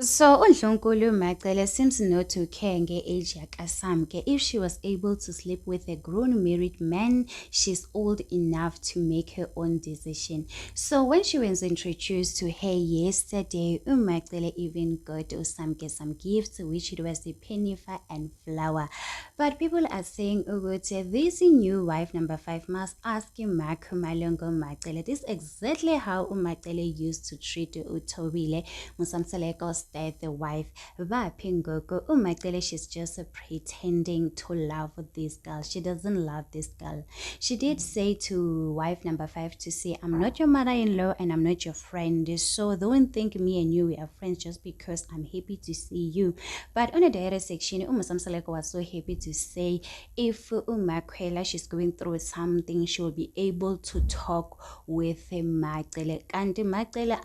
So uNdlunkulu Macele seems not to care nge-age yakaSamke. If she was able to sleep with a grown married man, she's old enough to make her own decision. So when she was introduced to her yesterday, uMacele even got uSamke some gifts, which it was a pennifer and flower. But people are saying, ukuthi this new wife number 5 must ask Mark Malongo Macele. This is exactly how uMacele used to treat uTobile Musamseleko's dead wife. Vapingoko uMacele, she's just pretending to love this girl. She doesn't love this girl. She did say to wife number 5 to say, I'm not your mother-in-law and I'm not your friend. So don't think me and you we are friends just because I'm happy to see you. But on a direct section, Musamseleko was so happy to say if uMakwela she's going through something, she will be able to talk with Macele. And Macele,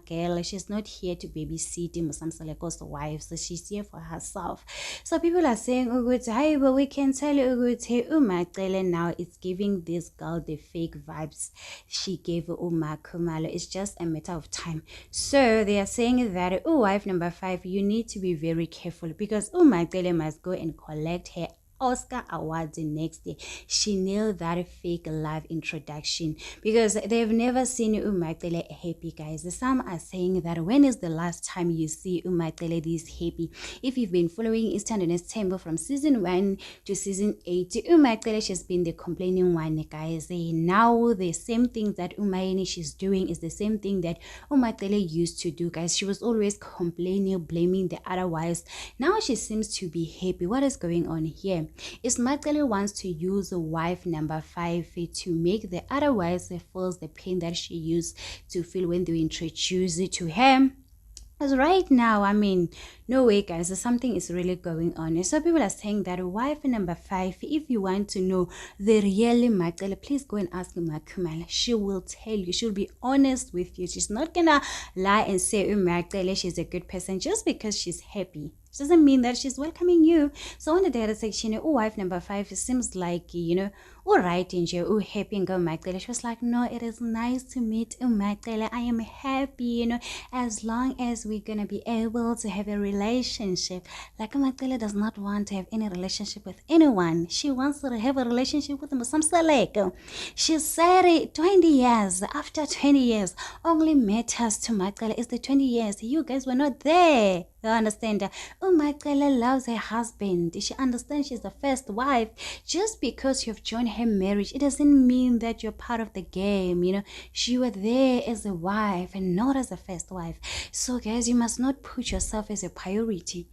girl, she's not here to babysit Musamseleko's wife, so she's here for herself. So people are saying, hey, but we can tell you, Macele now is giving this girl the fake vibes she gave Umakumalo. It's just a matter of time. So they are saying that, wife number 5, you need to be very careful because Macele must go and collect her Oscar Award the next day. She nailed that fake live introduction because they've never seen Umakwele happy, guys. Some are saying that when is the last time you see Umakwele this happy? If you've been following Eastern Dynasty Temple from season 1 to season 8, Umakwele she's been the complaining one, guys. Now the same thing that Umayeni she's doing is the same thing that Umakwele used to do, guys. She was always complaining, blaming the other wives. Now she seems to be happy. What is going on here? Is Macele wants to use wife number 5 to make the other wives feel the pain that she used to feel when they introduced it to her. Because right now, I mean, no way, guys, something is really going on. So people are saying that wife number 5, if you want to know the real Macele, please go and ask Makumala. She will tell you. She'll be honest with you. She's not gonna lie and say Macele she's a good person just because she's happy. It doesn't mean that she's welcoming you. So on the data section, wife number 5 seems like, all right, in happy and go Macele. She was like, no, it is nice to meet Macele. I am happy, as long as we're gonna be able to have a relationship. Like Macele does not want to have any relationship with anyone. She wants to have a relationship with Musamseleko. She said it 20 years. After 20 years, only matters to Macele is the 20 years. You guys were not there. You understand? Macele loves her husband. She understands she's the first wife. Just because you've joined her marriage, it doesn't mean that you're part of the game. She was there as a wife and not as a first wife. So guys, you must not put yourself as a priority.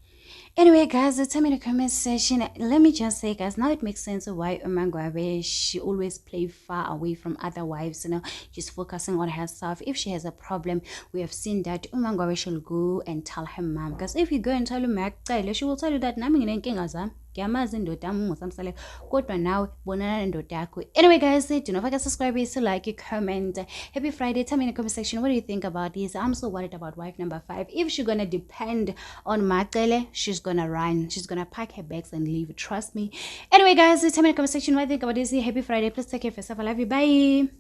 Anyway, guys, tell me in the comment section. Let me just say, guys, now it makes sense why Umangwabe she always play far away from other wives. She's focusing on herself. If she has a problem, we have seen that Umangwabe she'll go and tell her mom. Because if you go and tell her, she will tell you that ngiyamazi indoda yami ungusamsale kodwa nawe bonana nendoda yakho. Anyway, guys, do not forget to subscribe, like, comment. Happy Friday. Tell me in the comment section, what do you think about this? I'm so worried about wife number 5. If she's gonna depend on Macele, she's gonna run. She's gonna pack her bags and leave. Trust me. Anyway, guys, tell me in the comment section what do you think about this. Happy Friday. Please take care of yourself. I love you. Bye.